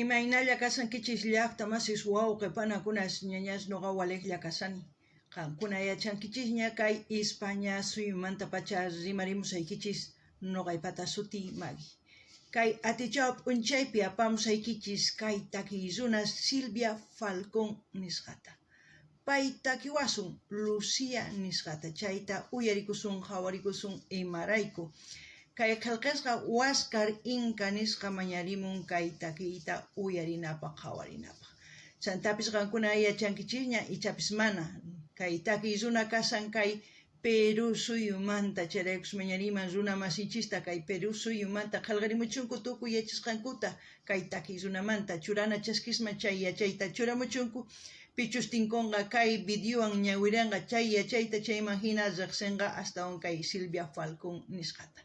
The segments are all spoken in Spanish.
Imaynalla kasankichis llaqta masis wawqipanakunas ñañas nuqa waliqlla kasani. Qankuna yachankichis kay España suyumanta pacha rimarimusaykichis nuqaypata suti Maggie. Kay atichaw p'unchaypi apamusaykichis kay takiy runa Silvia Falcón nisqata. Pay takiwasun Lucía nisqata. Chayta uyarikusun hawarikusun imarayku. Kay qillqisqa Huáscar Inca nisqa mañarimun kay takiyta uyarinapaq hawarinapaq. Chantapis qankuna yachankichisña ichapis mana. Kay takiy runa kasan kay Perú suyumanta chayraykus mañariman runa masinchista kay Perú suyumanta qillqarimuchunku tukuy yachasqankuta kay takiy runamanta churana chaskisma chay yachayta churamuchunku. Pichus tinkunqa kay videowan ñawiranqa chay yachayta chayman hina riqsinqa astawan kay Silvia Falcón nisqata.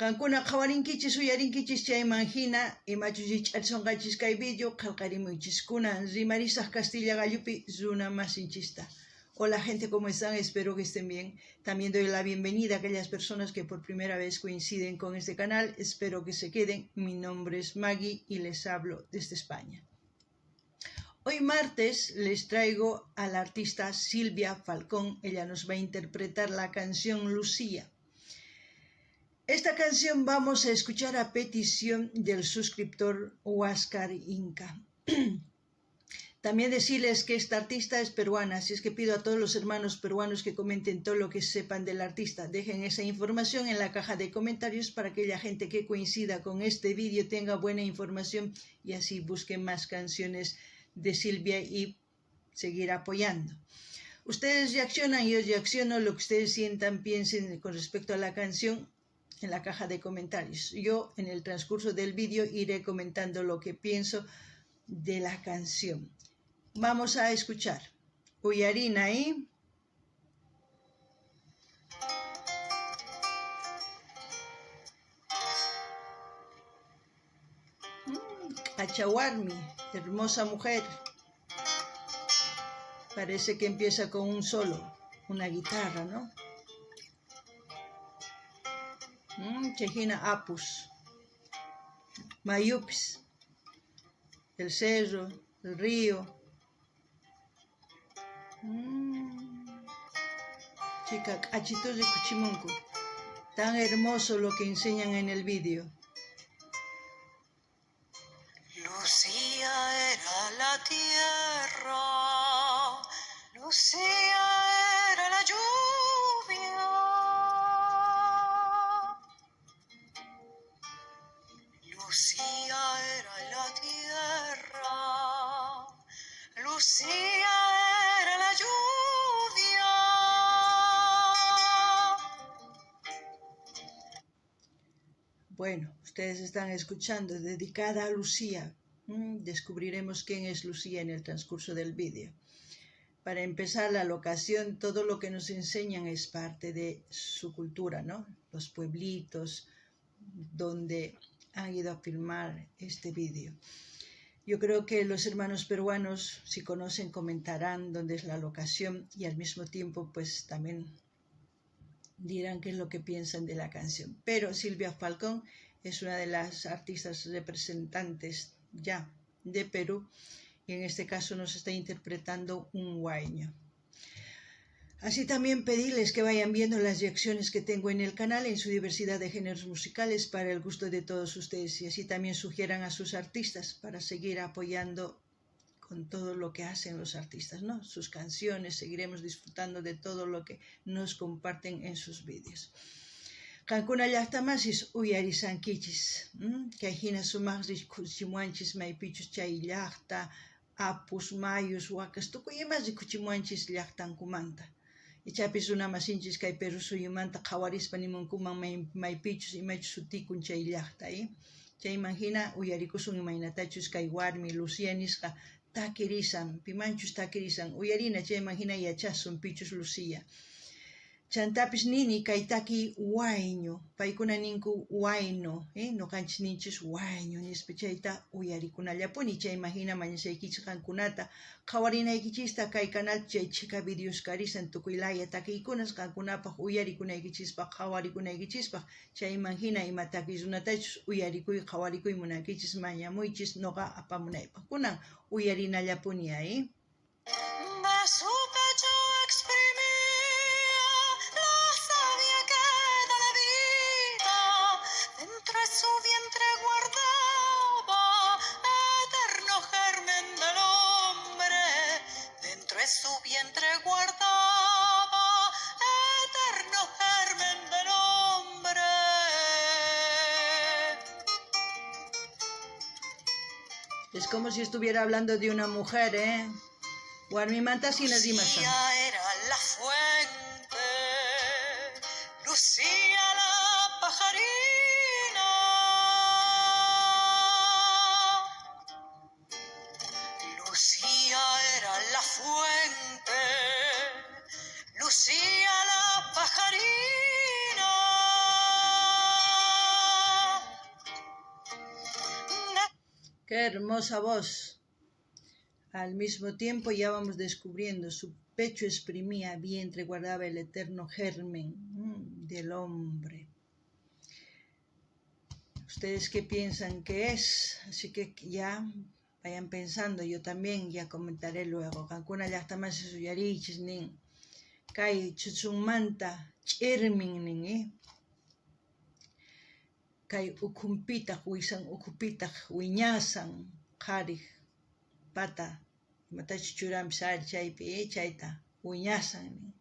Qankuna qawarinkichis uyarinkichis chayman hina imachus ch'arisunqachis kay video qillqarimuychis kunan rimarisaq Castilla gallupi runa masinchista. Hola gente, ¿cómo están? Espero que estén bien. También doy la bienvenida a aquellas personas que por primera vez coinciden con este canal. Espero que se queden. Mi nombre es Maggie y les hablo desde España. Hoy martes les traigo a la artista Silvia Falcón. Ella nos va a interpretar la canción Lucía. Esta canción vamos a escuchar a petición del suscriptor Huáscar Inca. También decirles que esta artista es peruana, así es que pido a todos los hermanos peruanos que comenten todo lo que sepan del artista. Dejen esa información en la caja de comentarios para que la gente que coincida con este vídeo tenga buena información y así busquen más canciones de Silvia y seguir apoyando. Ustedes reaccionan, yo reacciono, lo que ustedes sientan, piensen con respecto a la canción en la caja de comentarios. Yo en el transcurso del vídeo iré comentando lo que pienso de la canción. Vamos a escuchar. Uyarina ahí. Achawarmi, hermosa mujer. Parece que empieza con un solo, una guitarra, ¿no? Chejina Apus, Mayupis, el cerro, el río. Chica, achitos de Cuchimunco. Tan hermoso lo que enseñan en el vídeo. Lucía era la tierra, Lucía era la lluvia, Lucía era la tierra, Lucía era la lluvia. Bueno, ustedes están escuchando, dedicada a Lucía. Descubriremos quién es Lucía en el transcurso del vídeo. Para empezar, la locación, todo lo que nos enseñan es parte de su cultura, ¿no? Los pueblitos donde han ido a filmar este vídeo. Yo creo que los hermanos peruanos, si conocen, comentarán dónde es la locación y al mismo tiempo, pues también dirán qué es lo que piensan de la canción. Pero Silvia Falcón es una de las artistas representantes ya de Perú y en este caso nos está interpretando un huayño. Así también pedirles que vayan viendo las reacciones que tengo en el canal en su diversidad de géneros musicales para el gusto de todos ustedes y así también sugieran a sus artistas para seguir apoyando con todo lo que hacen los artistas, ¿no? Sus canciones, seguiremos disfrutando de todo lo que nos comparten en sus vídeos. Qankuna llaqtamasis uyarisankichis, kayhina sumaqris kuchimuanchis maypichus chay llaqta, Apus, Mayus, Huacas, tukuy imas kuchimuanchis llaqtankumanta. Ichapis runa masinchis kay Perú suyumanta qawarispa nimunkuman maypichus imachus sutikun chay llaqta, chayman hina uyarikusun imaynatachus kay warmi Lucía nisqa takirisan, pimanchus takirisan, uyarina chayman hina yachasun pichus Lucía. Chantapis nini kaitaki wayño, paykuna ninku wayno, noqanchis ninchis wayño nispa chayta uyarikunallapuni, chay imagina mañasaykichis qankunata qhawarinaykichista kay canal chay chika videos karisan tukuylaya takiykunas qankunapaq uyarikunaykichispaq qhawarikunaykichispa, chay imagina imataki runatachus uyarikuy qhawarikuy munankichis mañamuychis noqa apamunaypaq kunan uyarinallapuni. De su pecho exprimía la savia que da la vida, dentro de su vientre guardaba eterno germen del hombre, dentro de su vientre guardaba eterno germen del hombre. Es como si estuviera hablando de una mujer, Warmimanta sin las dimasas. Lucía era la fuente, Lucía la pajarina. Lucía era la fuente, Lucía la pajarina. Qué hermosa voz. Al mismo tiempo ya vamos descubriendo, su pecho exprimía, vientre guardaba el eterno germen del hombre. ¿Ustedes qué piensan que es? Así que ya vayan pensando, yo también ya comentaré luego. Cancuna ya está más suyarichis nin. Kai chuchunmanta chirmin nin, Kai ukumpita huisan ukupita wiñasan qari pata matachi churam sar chaypi chayta wiñasan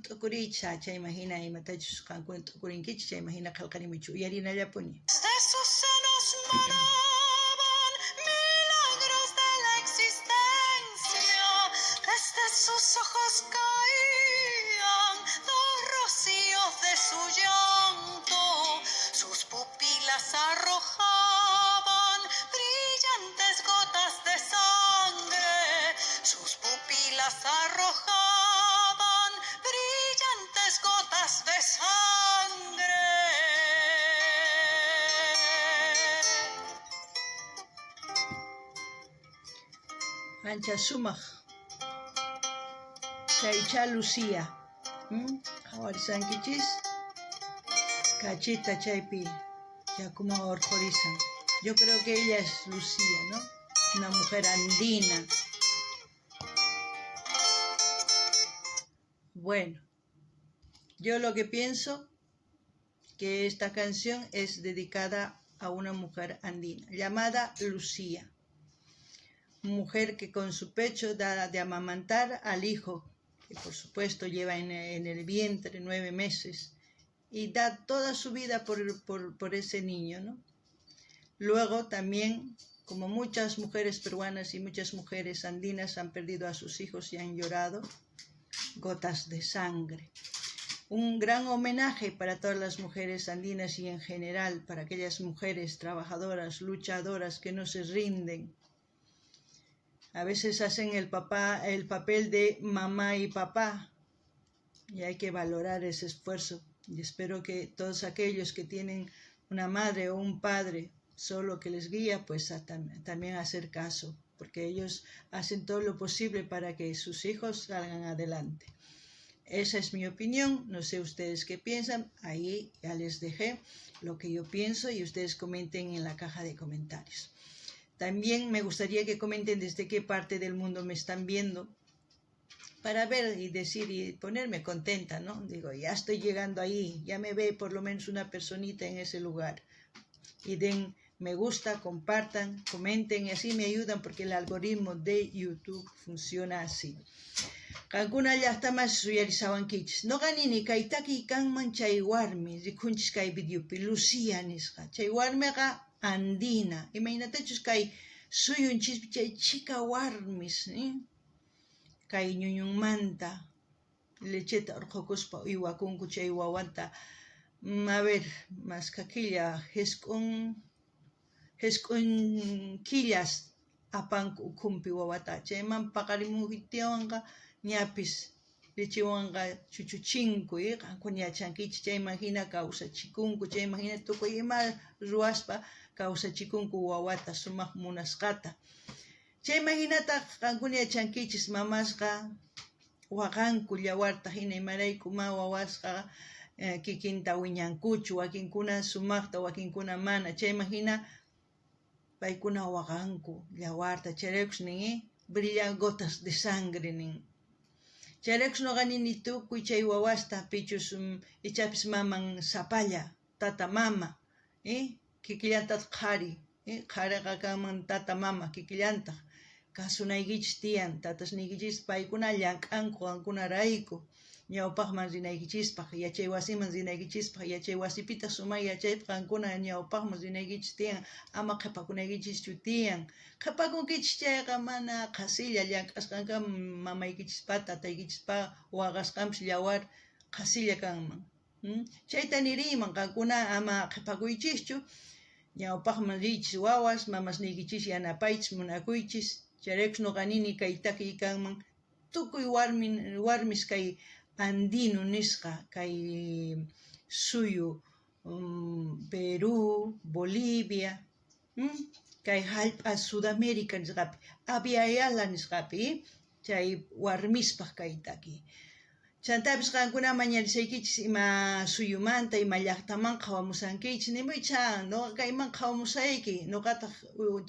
tukuricha chay imagina imatachi qankuna tukurinkichis chay imagina qillqanimuchu uyarinallapuni. De sus senos manaban milagros de la existencia, desde sus ojos caían dos rocíos de su llanto, sus pupilas arrojaban brillantes gotas de sangre, sus pupilas arrojaban brillantes gotas de sangre. Ancha sumaq chaycha Lucía qhawarisankichis kachita chaypi yakuman hurqurizan. Yo creo que ella es Lucía, ¿no? Una mujer andina. Bueno, yo lo que pienso que esta canción es dedicada a una mujer andina llamada Lucía, mujer que con su pecho da de amamantar al hijo, que por supuesto lleva en el vientre 9 meses y da toda su vida por ese niño, ¿no? Luego también, como muchas mujeres peruanas y muchas mujeres andinas han perdido a sus hijos y han llorado, gotas de sangre. Un gran homenaje para todas las mujeres andinas y en general para aquellas mujeres trabajadoras, luchadoras que no se rinden. A veces hacen el papel de mamá y papá y hay que valorar ese esfuerzo. Y espero que todos aquellos que tienen una madre o un padre solo que les guía, pues también hacer caso, porque ellos hacen todo lo posible para que sus hijos salgan adelante. Esa es mi opinión, no sé ustedes qué piensan, ahí ya les dejé lo que yo pienso y ustedes comenten en la caja de comentarios. También me gustaría que comenten desde qué parte del mundo me están viendo, para ver y decir y ponerme contenta, ¿no? Digo, ya estoy llegando ahí, ya me ve por lo menos una personita en ese lugar. Y den me gusta, compartan, comenten y así me ayudan porque el algoritmo de YouTube funciona así. Kankuna llaqta más suyarisawankichis. No ganini kaitaki kanman chay warmi rikunchis kay videopi Lucía nisqa. Chay warmiqa andina. Imaynatachus kay suyunchispi chay chika warmis, kay ñuñunmanta lecheta urqukuspa uywakunku chay wawanta. A ver, más kakilla heskun killas apanku ukumpi wawata. Chayman paqarimuhitiwanqa ñapis lechewanqa chuchuchinku, qankuna yachankichis chayman hina kawsachikunku, chayman hina tukuy ima ruwaspa kawsachikunku wawata sumaq munasqata. Chayman hinataq qankuna yachankichis mamasqa waqanku yawarta hina imarayku wawasqa kikinta wiñankuchu, wakinkuna sumaqta, wakinkuna mana, chayman hina paykuna waqanku yawarta, chayraykush nin brillan gotas de sangre nin. Chayraykush nuqa nini tukuy chay wawasta pichus ichapis maman sapalla, tata mama, kikillantataq qhari, qhariqa kanman tata mama kikillantaq, kasunaykichis tiyan, tatashniykichispa paykuna llank'anku qankunarayku, ñawpaqman rinaykichispaq, yachay wasiman rinaykichispaq, yachay wasipita sumaq yachaypaq qankuna ñawpaqman rinaykichis tiyan, ama qhipakunaykichischu tiyan. Qhipakunkichis chayqa mana qasilla llank'asqanqa mamaykichispa, tataykichispa waqasqanpish yawar qasilla kanman. Chayta niriyman qankuna ama qhipakuychischu, ñawpaqman riychis wawas, mamasniykichis yanapaychis, munakuychis. Chayraykush nuqa nini kay takiy kanman tukuy warmis kay andino nisqa, kay suyu Perú, Bolivia, kay hallp'a Sudamérica nisqapi, Aviala nisqapi, chay warmispaq kay takiy. Chantapis qankuna mañarisaykichis ima suyumanta, ima llaqtamanqa hawamusankichis, nimuycha nuqa kaymanqa hawamusayki, nuqataq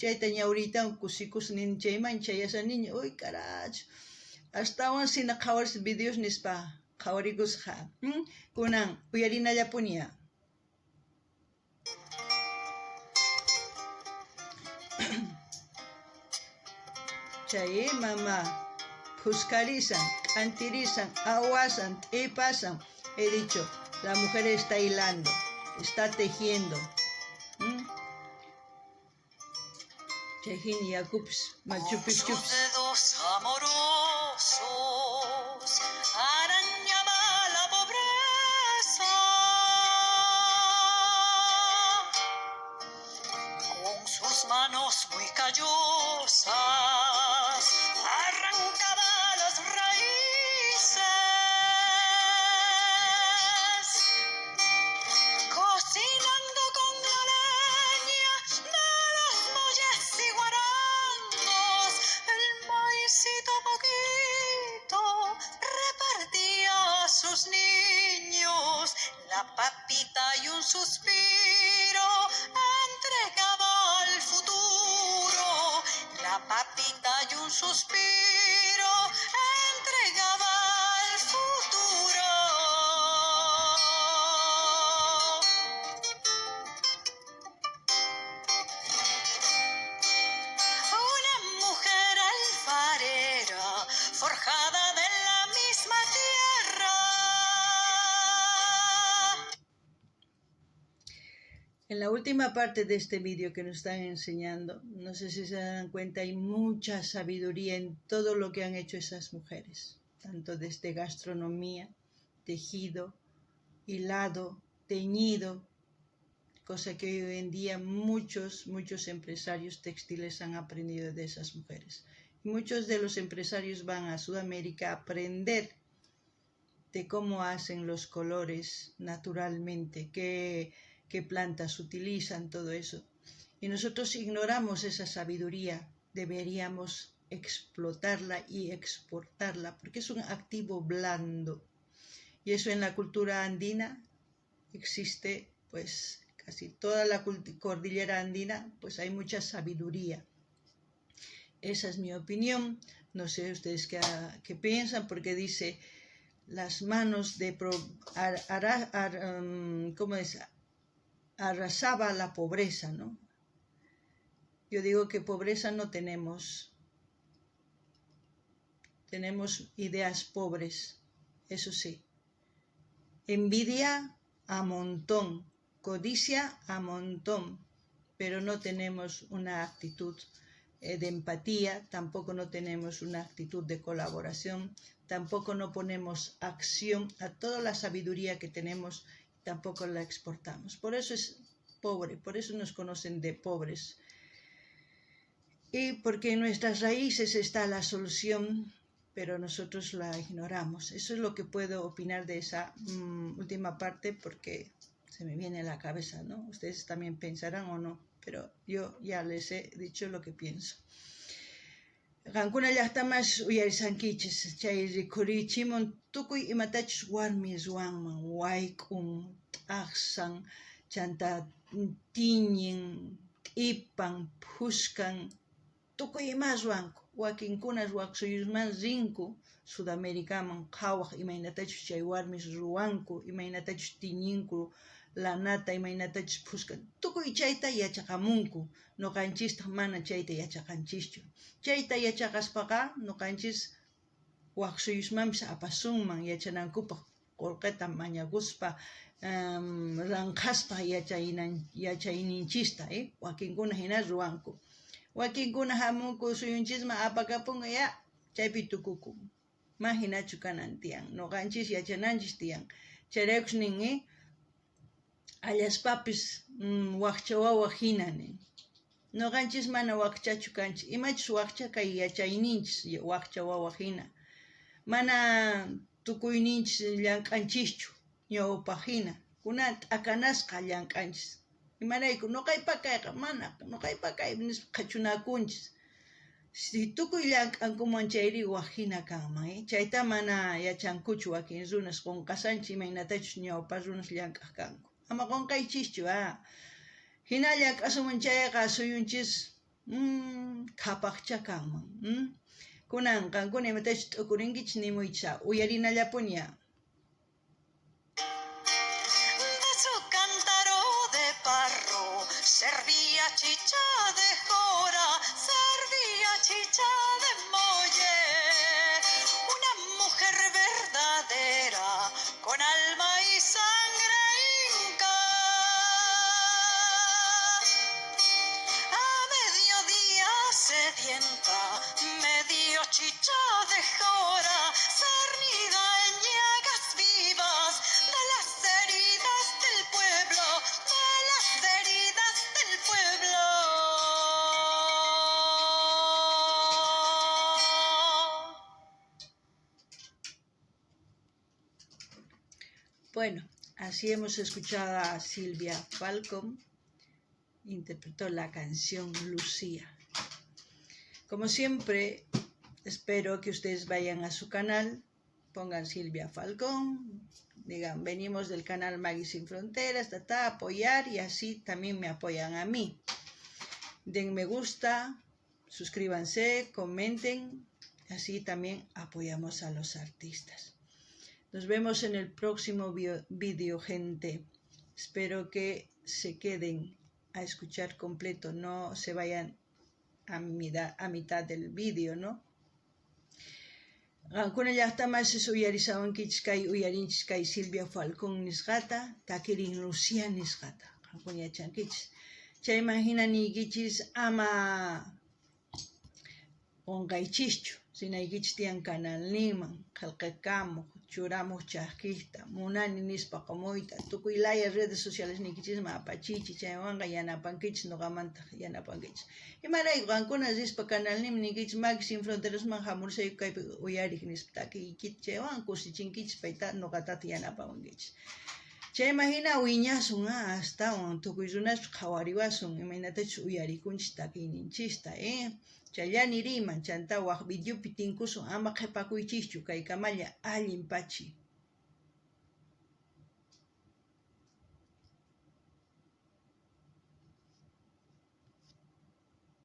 chayta ñawriytawan kusikus nini chayman chayasha nini, uy karachu, astawan sina qhawaris videos nispa qhawarikusqa. Kunan uyarinallapuña. Chay mama Cuscarisan, Antirisan, Aguasan, T'ipasan. He dicho, la mujer está hilando, está tejiendo. Chejin Yakupis, Machupichups. Sus dedos amorosos arañaba la pobreza. Con sus manos muy callosas arrancaba las raíces, cocinando con la leña de los muelles y guarangos, el maicito poquito repartía a sus niños, la papita y un suspiro entregaba al futuro, la papita y un suspiro entregaba al futuro. Una mujer alfarera, forjada de la misma tierra. En la última parte de este vídeo que nos están enseñando, no sé si se dan cuenta, hay mucha sabiduría en todo lo que han hecho esas mujeres, tanto desde gastronomía, tejido, hilado, teñido, cosa que hoy en día muchos empresarios textiles han aprendido de esas mujeres. Y muchos de los empresarios van a Sudamérica a aprender de cómo hacen los colores naturalmente, qué plantas utilizan, todo eso. Y nosotros ignoramos esa sabiduría, deberíamos explotarla y exportarla, porque es un activo blando. Y eso en la cultura andina existe, pues casi toda la cordillera andina, pues hay mucha sabiduría. Esa es mi opinión. No sé ustedes qué piensan, porque dice, las manos de... ¿cómo es? Arrasaba la pobreza, ¿no? Yo digo que pobreza no tenemos. Tenemos ideas pobres, eso sí. Envidia a montón, codicia a montón, pero no tenemos una actitud de empatía, tampoco no tenemos una actitud de colaboración, tampoco no ponemos acción a toda la sabiduría que tenemos, tampoco la exportamos. Por eso es pobre, por eso nos conocen de pobres. Y porque en nuestras raíces está la solución pero nosotros la ignoramos. Eso es lo que puedo opinar de esa última parte, porque se me viene a la cabeza, ¿no? Ustedes también pensarán o no, pero yo ya les he dicho lo que pienso. Qankuna llaqtamas uyarisankichis, chay rikurichimun tukuy imatachus warmi ruwanman, wayk'un, t'aqsan, chanta tiñin, t'ippan, phushkan, tukuy ima ruwanku. Wakinkuna ruwaqsuyusman rinku Sudamericaman qhawaq imaynatachus chay warmis ruwanku, imaynatachus tiñinku, lanata imaynatachus phushkan, tukuy chayta yachaqamunku. Nuqanchistaq mana chayta yachaqanchischu. Chayta yachaqaspaqa nuqanchis waqsuyusmanpis apasunman yachanankupaq, qullqita mañakuspa, ranqaspa yachayninchista, wakinkuna hina ruwanku. Wakinkuna hamunku suyunchisman apakapunqa ya, chaypi tukukun. Ma hinachu kanan tiyan, nuqanchis yachananchis tiyan. Chayraykush nin, allaspapis waqcha wawa hina nin. Nuqanchis mana waqchachu kanchis, imachus waqcha kay yachayninchis waqcha wawa hina. Mana tukuyninchis llank'anchischu, ñawpaq hina. Kunan t'akanasqa llank'anchis. Imarayku nuqaypa kayqa mana, nuqaypa kay qhachunakunchis. Si tukuy llank'ankuman chayri waq hina kanman, chayta mana yachankuchu wakin runas, qunqasanchis imaynatachus ñawpa runas llank'aq kanku. Ama qunqaychischu, hina llank'asumun chayqa suyunchis qhapaqcha kanman. Kunan qankuna imatachus t'ukurinkichis nimuychis, uyarinallapuña. De su cántaro de barro servía chicha de jora, servía chicha de molle. Una mujer verdadera con alma y sangre inca. A mediodía sedienta me dio chicha de jora, cernida en llagas vivas de las heridas del pueblo, de las heridas del pueblo. Bueno, así hemos escuchado a Silvia Falcón, interpretó la canción Lucía. Como siempre, espero que ustedes vayan a su canal, pongan Silvia Falcón, digan, venimos del canal Maggie Sin Fronteras, apoyar, y así también me apoyan a mí. Den me gusta, suscríbanse, comenten, así también apoyamos a los artistas. Nos vemos en el próximo vídeo, gente. Espero que se queden a escuchar completo, no se vayan a mitad del vídeo, ¿no? Qankuna llaqtamas uyarisawankichis kay uyarinchis kay Silvia Falcón nisqata, takirin Lucía nisqata. Qankuna yachankichis. Chayman hina niykichis ama qunqaychischu, sinaykichis tiyan kanalniman, qillqikamuq, churamuq chaqkiyta, munani nispa qumuyta, tukuy laya redes sociales niykichisman apachichi, chaywanqa yanapankichis, nuqamanta yanapankichis. Imarayku qankuna rispa kanalniman niykichis Maggie Sin Fronterasman hamursayku kaypi uyarik nispa takiykita, chaywan kusichinkichis payta nuqatata yanapawankichis. Chayman hina wiñasun, astawan tukuy runaspa qhawariwasun, imaynatachus uyarikunchis takiyninchista, Chayllani riman, chanta waq videopi tinkusun, ama qhipakuychischu, kay kamalla allin pachi.